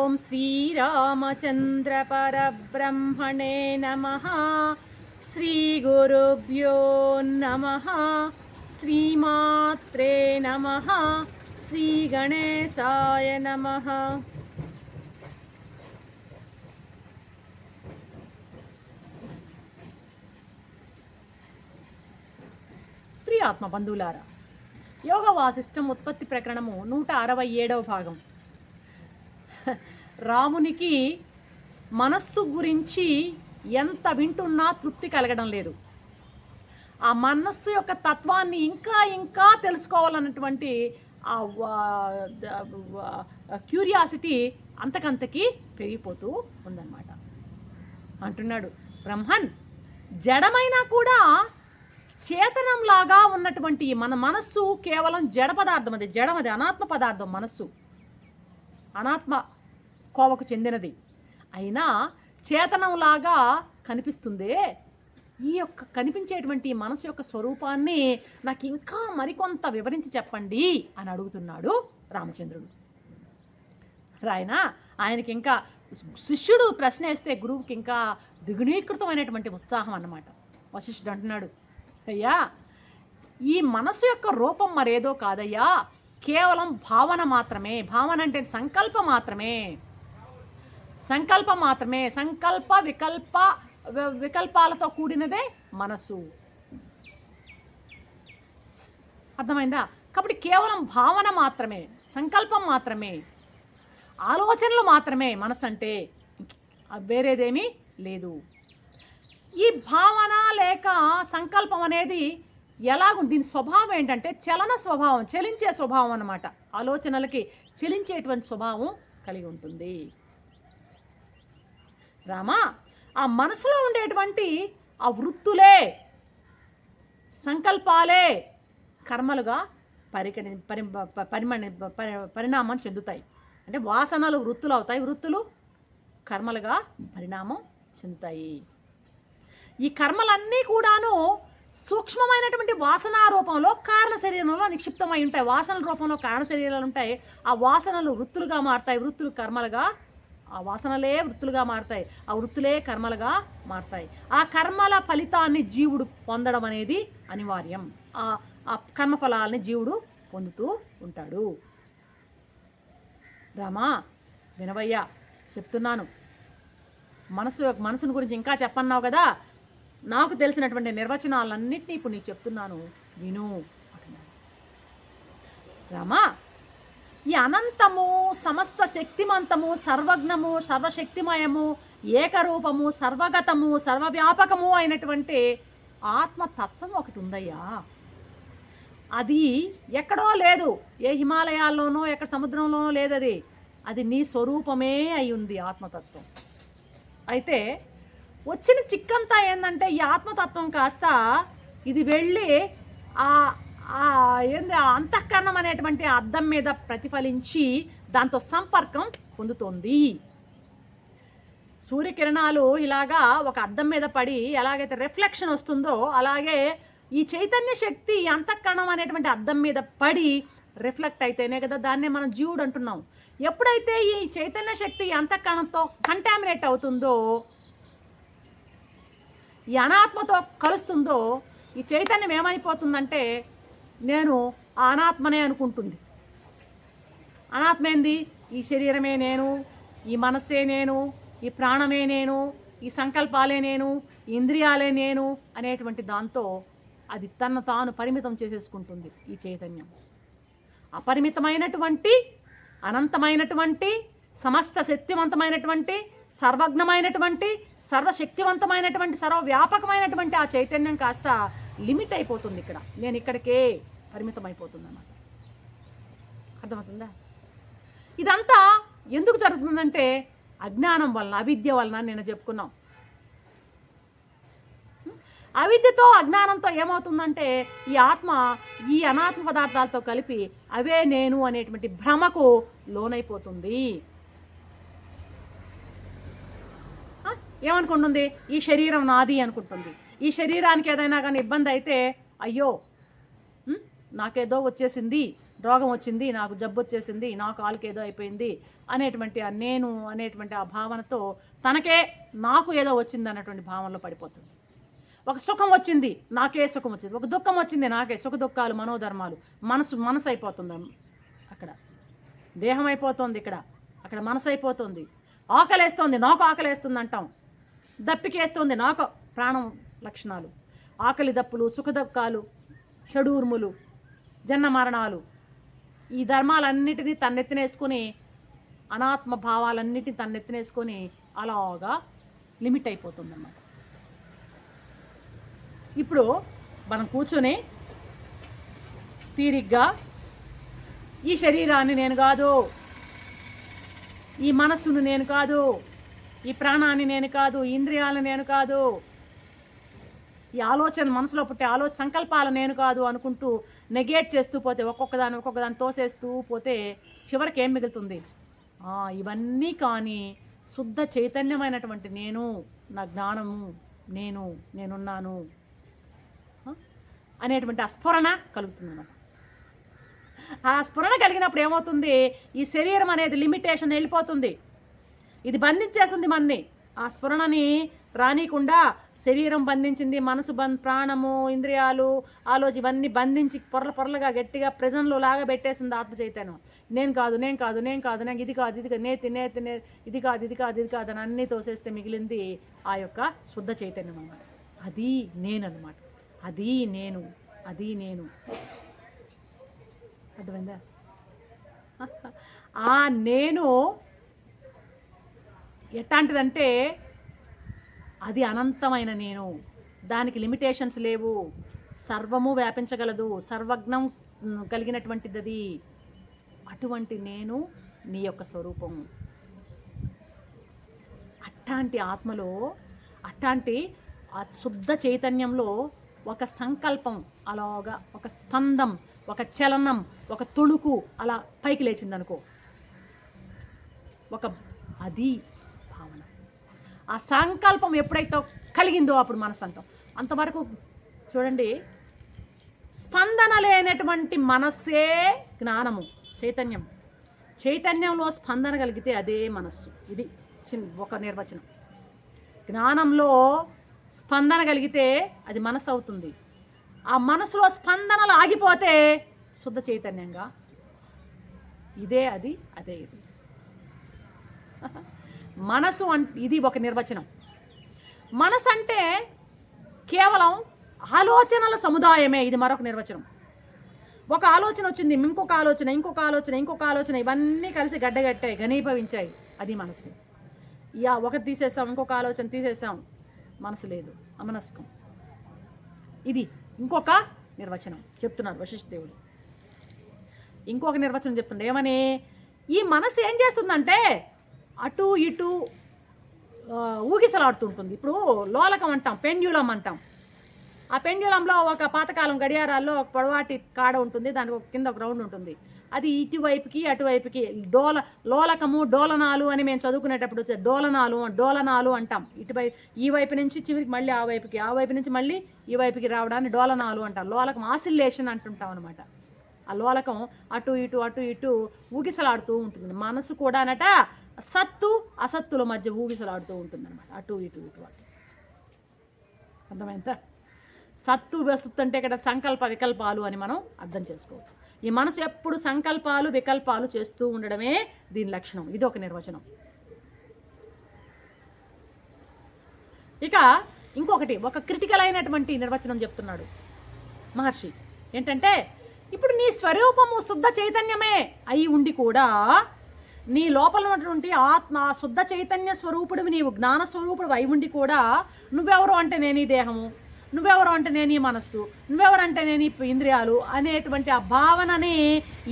ఓం శ్రీరామచంద్ర పరబ్రహ్మణే నమః. శ్రీ గురుభ్యో నమః. శ్రీమాత్రే నమః. శ్రీ గణేశాయ నమః. ప్రియాత్మ బంధువులారా, యోగ వాసిష్టం ఉత్పత్తి ప్రకరణము 167వ భాగం. రామునికి మనస్సు గురించి ఎంత వింటున్నా తృప్తి కలగడం లేదు. ఆ మనస్సు యొక్క తత్వాన్ని ఇంకా ఇంకా తెలుసుకోవాలన్నటువంటి ఆ క్యూరియాసిటీ అంతకంతకి పెరిగిపోతూ ఉందన్నమాట. అంటున్నాడు, బ్రహ్మన్ జడమైనా కూడా చేతనంలాగా ఉన్నటువంటి మన మనస్సు కేవలం జడ పదార్థం, అది జడం, అది అనాత్మ పదార్థం. మనస్సు అనాత్మ కోవకు చెందినది అయినా చేతనంలాగా కనిపిస్తుందే. ఈ యొక్క కనిపించేటువంటి మనసు యొక్క స్వరూపాన్ని నాకు ఇంకా మరికొంత వివరించి చెప్పండి అని అడుగుతున్నాడు రామచంద్రుడు. ఆయనకి ఇంకా శిష్యుడు ప్రశ్న వేస్తే గురువుకి ఇంకా ద్విగుణీకృతమైనటువంటి ఉత్సాహం అన్నమాట. వశిష్ఠుడు అంటున్నాడు, అయ్యా, ఈ మనసు యొక్క రూపం మరేదో కాదయ్యా, కేవలం భావన మాత్రమే. భావన అంటే సంకల్పం మాత్రమే, సంకల్పం మాత్రమే. సంకల్ప వికల్పాలతో కూడినదే మనసు. అర్థమైందా? కాబట్టి కేవలం భావన మాత్రమే, సంకల్పం మాత్రమే, ఆలోచనలు మాత్రమే మనసు అంటే, వేరేదేమీ లేదు. ఈ భావన లేక సంకల్పం అనేది ఎలాగుంది? దీని స్వభావం ఏంటంటే చలన స్వభావం, చలించే స్వభావం అన్నమాట. ఆలోచనలకి చలించేటువంటి స్వభావం కలిగి ఉంటుంది. రామా, ఆ మనసులో ఉండేటువంటి ఆ వృత్తులే, సంకల్పాలే కర్మలుగా పరిణామం చెందుతాయి. అంటే వాసనలు వృత్తులు అవుతాయి, వృత్తులు కర్మలుగా పరిణామం చెందుతాయి. ఈ కర్మలన్నీ కూడాను సూక్ష్మమైనటువంటి వాసనా రూపంలో కారణ శరీరంలో నిక్షిప్తమై ఉంటాయి. వాసనల రూపంలో కారణ శరీరాలు ఉంటాయి. ఆ వాసనలు వృత్తులుగా మారుతాయి, వృత్తులు కర్మలుగా, ఆ వాసనలే వృత్తులుగా మారుతాయి, ఆ వృత్తులే కర్మలుగా మారుతాయి. ఆ కర్మల ఫలితాన్ని జీవుడు పొందడం అనేది అనివార్యం. ఆ కర్మఫలాలని జీవుడు పొందుతూ ఉంటాడు. రామా, వినవయ్యా, చెప్తున్నాను. మనసుని గురించి ఇంకా చెప్పన్నావు కదా, నాకు తెలిసినటువంటి నిర్వచనాలన్నింటినీ ఇప్పుడు నీకు చెప్తున్నాను, విను. రామా, ఈ అనంతము, సమస్త శక్తిమంతము, సర్వజ్ఞము, సర్వశక్తిమయము, ఏకరూపము, సర్వగతము, సర్వవ్యాపకము అయినటువంటి ఆత్మతత్వం ఒకటి ఉందయ్యా. అది ఎక్కడో లేదు, ఏ హిమాలయాల్లోనో ఎక్కడ సముద్రంలోనో లేదు. అది నీ స్వరూపమే అయి ఉంది ఆత్మతత్వం. అయితే వచ్చిన చిక్కంతా ఏంటంటే, ఈ ఆత్మతత్వం కాస్త ఇది వెళ్ళి ఏంది అంతఃకరణం అనేటువంటి అద్దం మీద ప్రతిఫలించి దాంతో సంపర్కం పొందుతోంది. సూర్యకిరణాలు ఇలాగా ఒక అద్దం మీద పడి ఎలాగైతే రిఫ్లెక్షన్ వస్తుందో, అలాగే ఈ చైతన్య శక్తి అంతఃకరణం అనేటువంటి అద్దం మీద పడి రిఫ్లెక్ట్ అయితేనే కదా దాన్నే మనం జీవుడు అంటున్నాం. ఎప్పుడైతే ఈ చైతన్య శక్తి అంతఃకరణంతో కంటామినేట్ అవుతుందో, ఈ అనాత్మతో కలుస్తుందో, ఈ చైతన్యం ఏమైపోతుందంటే నేను ఆ అనాత్మనే అనుకుంటుంది. అనాత్మేంది? ఈ శరీరమే నేను, ఈ మనస్సే నేను, ఈ ప్రాణమే నేను, ఈ సంకల్పాలే నేను, ఈ ఇంద్రియాలే నేను అనేటువంటి దాంతో అది తను తాను పరిమితం చేసేసుకుంటుంది. ఈ చైతన్యం అపరిమితమైనటువంటి, అనంతమైనటువంటి, సమస్త శక్తివంతమైనటువంటి, సర్వజ్ఞమైనటువంటి, సర్వశక్తివంతమైనటువంటి, సర్వవ్యాపకమైనటువంటి ఆ చైతన్యం కాస్త లిమిట్ అయిపోతుంది. ఇక్కడ నేను ఇక్కడికే పరిమితం అయిపోతుంది అన్నమాట. అర్థమవుతుందా? ఇదంతా ఎందుకు జరుగుతుందంటే అజ్ఞానం వలన, అవిద్య వలన. నేను చెప్పుకున్నాం, అవిద్యతో అజ్ఞానంతో ఏమవుతుందంటే ఈ ఆత్మ ఈ అనాత్మ పదార్థాలతో కలిపి అవే నేను అనేటువంటి భ్రమకు లోనైపోతుంది. ఏమనుకుంటుంది? ఈ శరీరం నాది అనుకుంటుంది. ఈ శరీరానికి ఏదైనా కానీ ఇబ్బంది అయితే, అయ్యో నాకేదో వచ్చేసింది, రోగం వచ్చింది, నాకు జబ్బు వచ్చేసింది, నాకు కాలుకి ఏదో అయిపోయింది అనేటువంటి ఆ నేను అనేటువంటి ఆ భావనతో తనకే నాకు ఏదో వచ్చింది అన్నటువంటి భావనలో పడిపోతుంది. ఒక సుఖం వచ్చింది, నాకే సుఖం వచ్చింది. ఒక దుఃఖం వచ్చింది, నాకే. సుఖ దుఃఖాలు మనోధర్మాలు. మనసు అయిపోతుంది అక్కడ, దేహం అయిపోతుంది ఇక్కడ, అక్కడ మనసు అయిపోతుంది. ఆకలేస్తోంది, నాకు ఆకలేస్తుంది అంటాం. దప్పికేస్తుంది, నాకు ప్రాణం లక్షణాలు. ఆకలి దప్పులు, సుఖ దుఃఖాలు, షడూర్ములు, జన్మ మరణాలు, ఈ ధర్మాలన్నిటినీ తన్నెత్తినేసుకొని, అనాత్మ భావాలన్నిటిని తన్నెత్తినేసుకొని అలాగా లిమిట్ అయిపోతుంది అన్నమాట. ఇప్పుడు మనం కూర్చొని తీరిగ్గా ఈ శరీరాన్ని నేను కాదు, ఈ మనస్సును నేను కాదు, ఈ ప్రాణాన్ని నేను కాదు, ఈ ఇంద్రియాలను నేను కాదు, ఈ ఆలోచన మనసులో పుట్టే సంకల్పాలు నేను కాదు అనుకుంటూ నెగేట్ చేస్తూ పోతే, ఒక్కొక్కదాన్ని తోసేస్తూ పోతే చివరికి ఏం మిగులుతుంది? ఇవన్నీ కానీ శుద్ధ చైతన్యమైనటువంటి నేను, నా జ్ఞానము, నేనున్నాను అనేటువంటి ఆ స్ఫురణ కలుగుతుంది. ఆ స్ఫురణ కలిగినప్పుడు ఏమవుతుంది? ఈ శరీరం అనేది లిమిటేషన్ వెళ్ళిపోతుంది. ఇది బంధించేస్తుంది మనని. ఆ స్ఫురణని రానికుండా శరీరం బంధించింది, మనసు ప్రాణము, ఇంద్రియాలు, ఆలోచన ఇవన్నీ బంధించి పొరలుగా గట్టిగా ప్రెజన్లో లాగా పెట్టేసింది ఆత్మ చైతన్యం. నేను కాదు, నాకు ఇది కాదు, ఇది కాదు అని అన్నీ తోసేస్తే మిగిలింది ఆ యొక్క శుద్ధ చైతన్యం అన్నమాట. అది నేను అన్నమాట. అది నేను అర్థమైందా? ఆ నేను ఎట్లాంటిదంటే అది అనంతమైన నేను, దానికి లిమిటేషన్స్ లేవు, సర్వము వ్యాపించగలదు, సర్వజ్ఞం కలిగినటువంటిది అది. అటువంటి నేను నీ యొక్క స్వరూపం. అట్లాంటి ఆత్మలో, అట్లాంటి ఆ శుద్ధ చైతన్యంలో ఒక సంకల్పం అలాగా, ఒక స్పందం, ఒక చలనం, ఒక తొణుకు అలా పైకి లేచిందనుకో, అది భావన. ఆ సంకల్పం ఎప్పుడైతే కలిగిందో అప్పుడు మనసు అంటాం. అంతవరకు చూడండి, స్పందన లేనటువంటి మనస్సే జ్ఞానము, చైతన్యంలో స్పందన కలిగితే అదే మనస్సు. ఇది ఒక నిర్వచనం. జ్ఞానంలో స్పందన కలిగితే అది మనసు అవుతుంది. ఆ మనసులో స్పందనలు ఆగిపోతే శుద్ధ చైతన్యంగా అదే ఇది మనసు. ఇది ఒక నిర్వచనం. మనసు అంటే కేవలం ఆలోచనల సముదాయమే. ఇది మరొక నిర్వచనం. ఒక ఆలోచన వచ్చింది, ఇంకొక ఆలోచన, ఇవన్నీ కలిసి గడ్డగట్టాయి, ఘనీభవించాయి, అది మనసు. ఒకటి తీసేసాం, ఇంకొక ఆలోచన తీసేసాం, మనసు లేదు, అమనస్కం. ఇది ఇంకొక నిర్వచనం చెప్తున్నారు వశిష్ఠదేవుడు. ఇంకొక నిర్వచనం చెప్తుండే ఏమని, ఈ మనసు ఏం చేస్తుందంటే అటు ఇటు ఊగిసలాడుతుంటుంది. ఇప్పుడు లోలకం అంటాం, పెండ్యులం అంటాం. ఆ పెండ్యులంలో ఒక పాతకాలం గడియారాల్లో ఒక పొడవాటి కాడ ఉంటుంది, దానికి ఒక కింద ఒక రౌండ్ ఉంటుంది. అది ఇటువైపుకి అటువైపుకి లోలకము, డోలనాలు అని మేము చదువుకునేటప్పుడు డోలనాలు అంటాం. ఈ వైపు నుంచి చివరికి మళ్ళీ ఆ వైపు నుంచి మళ్ళీ ఈ వైపుకి రావడాన్ని డోలనాలు అంటాం. లోలకం ఆసిలేషన్ అంటుంటాం అనమాట. ఆ లోలకం అటు ఇటు ఊగిసలాడుతూ ఉంటుంది. మనసు కూడా అనట సత్తు అసత్తుల మధ్య ఊగిసలాడుతూ ఉంటుంది అనమాట, అటు ఇటు అర్థమైందా? సత్తు వస్తు అంటే ఇక్కడ సంకల్ప వికల్పాలు అని మనం అర్థం చేసుకోవచ్చు. ఈ మనసు ఎప్పుడు సంకల్పాలు వికల్పాలు చేస్తూ ఉండడమే దీని లక్షణం. ఇది ఒక నిర్వచనం. ఇక ఇంకొకటి, ఒక క్రిటికల్ అయినటువంటి నిర్వచనం చెప్తున్నాడు మహర్షి. ఏంటంటే, ఇప్పుడు నీ స్వరూపము శుద్ధ చైతన్యమే అయి ఉండి కూడా, నీ లోపల ఉన్నటువంటి ఆత్మ శుద్ధ చైతన్య స్వరూపుడివి, నీవు జ్ఞాన స్వరూపుడు అయి ఉండి కూడా నువ్వెవరు అంటే నేను ఈ దేహము, నువ్వెవరు అంటే నేను ఈ మనస్సు, నువ్వెవరంటే నేను ఈ ఇంద్రియాలు అనేటువంటి ఆ భావనని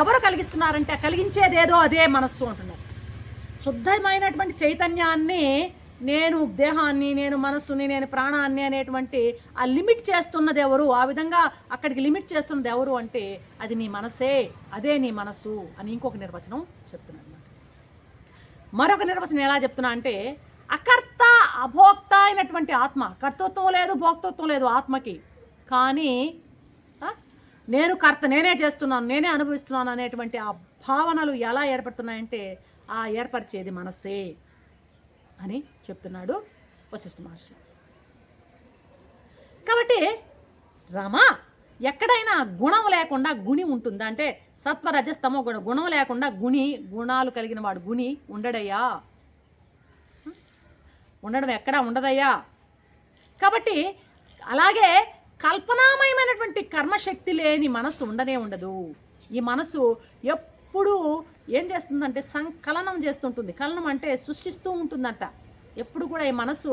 ఎవరు కలిగిస్తున్నారంటే, కలిగించేదేదో అదే మనస్సు అంటున్నారు. శుద్ధమైనటువంటి చైతన్యాన్ని, నేను దేహాన్ని, నేను మనస్సుని, నేను ప్రాణాన్ని అనేటువంటి ఆ లిమిట్ చేస్తున్నది ఎవరు, ఆ విధంగా అక్కడికి లిమిట్ చేస్తున్నది ఎవరు అంటే అది నీ మనసే, అదే నీ మనస్సు అని ఇంకొక నిర్వచనం చెప్తున్నాను. మరొక నిర్వచనం ఎలా చెప్తున్నా అంటే, అకర్త అభోక్త అయినటువంటి ఆత్మ, కర్తృత్వం లేదు భోక్తృత్వం లేదు ఆత్మకి, కానీ నేను కర్త, నేనే చేస్తున్నాను, నేనే అనుభవిస్తున్నాను అనేటువంటి ఆ భావనలు ఎలా ఏర్పడుతున్నాయంటే ఆ ఏర్పరిచేది మనసే అని చెప్తున్నాడు వశిష్ఠ మహర్షి. కాబట్టి రామా, ఎక్కడైనా గుణం లేకుండా గుణి ఉంటుందా అంటే సత్వ రజస్తమో గుణం లేకుండా గుణాలు కలిగిన వాడు గుణి ఉండడయ్యా, ఉండడం ఎక్కడా ఉండదయ్యా. కాబట్టి అలాగే కల్పనామయమైనటువంటి కర్మశక్తి లేని మనసు ఉండనే ఉండదు. ఈ మనసు ఎప్పుడూ ఏం చేస్తుందంటే సంకలనం చేస్తుంటుంది. కలనం అంటే సృష్టిస్తూ ఉంటుందంట. ఎప్పుడు కూడా ఈ మనసు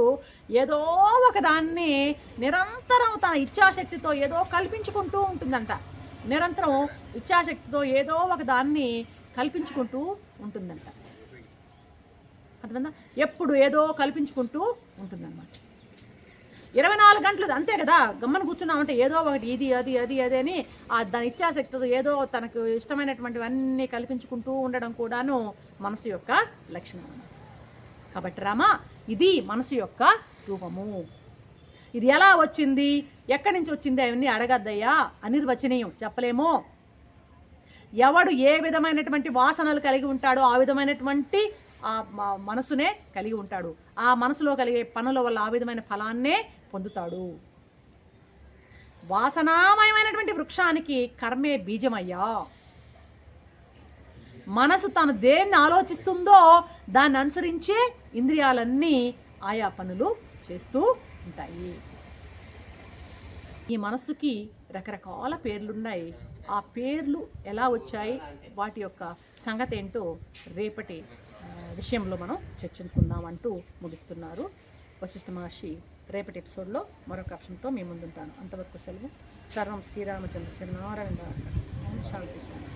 ఏదో ఒక దాన్ని నిరంతరం తన ఇచ్ఛాశక్తితో ఏదో కల్పించుకుంటూ ఉంటుందంట. నిరంతరం ఇచ్ఛాశక్తితో ఏదో ఒక దాన్ని కల్పించుకుంటూ ఉంటుందంట. అర్థమైందా? ఎప్పుడు ఏదో కల్పించుకుంటూ ఉంటుందన్నమాట. 24 గంటలు అంతే కదా, గమ్మని కూర్చున్నామంటే ఏదో ఒకటి ఇది అది అది అది అని దాని ఇచ్ఛాశక్తితో ఏదో తనకు ఇష్టమైనటువంటివన్నీ కల్పించుకుంటూ ఉండడం కూడాను మనసు యొక్క లక్షణం. కాబట్టి రామా, ఇది మనసు యొక్క రూపము. ఇది ఎలా వచ్చింది, ఎక్కడి నుంచి వచ్చింది అవన్నీ అడగద్దయ్యా, అనిర్వచనీయం, చెప్పలేమో. ఎవడు ఏ విధమైనటువంటి వాసనలు కలిగి ఉంటాడో ఆ విధమైనటువంటి ఆ మనసునే కలిగి ఉంటాడు. ఆ మనసులో కలిగే పనుల వల్ల ఆ విధమైన ఫలాన్నే పొందుతాడు. వాసనామయమైనటువంటి వృక్షానికి కర్మే బీజమయ్యా. మనసు తాను దేన్ని ఆలోచిస్తుందో దాన్ని అనుసరించే ఇంద్రియాలన్నీ ఆయా పనులు చేస్తూ ఉంటాయి. ఈ మనసుకి రకరకాల పేర్లున్నాయి. ఆ పేర్లు ఎలా వచ్చాయి, వాటి యొక్క సంగతి ఏంటో రేపటి విషయంలో మనం చర్చించుకుందాం అంటూ ముగిస్తున్నారు వశిష్ఠ మహర్షి. రేపటి ఎపిసోడ్లో మరొక ఆప్షన్తో మీ ముందుంటాను. అంతవరకు సెలవు. సర్వం శ్రీరామచంద్ర నారాయణ. శాంతి శాంతి.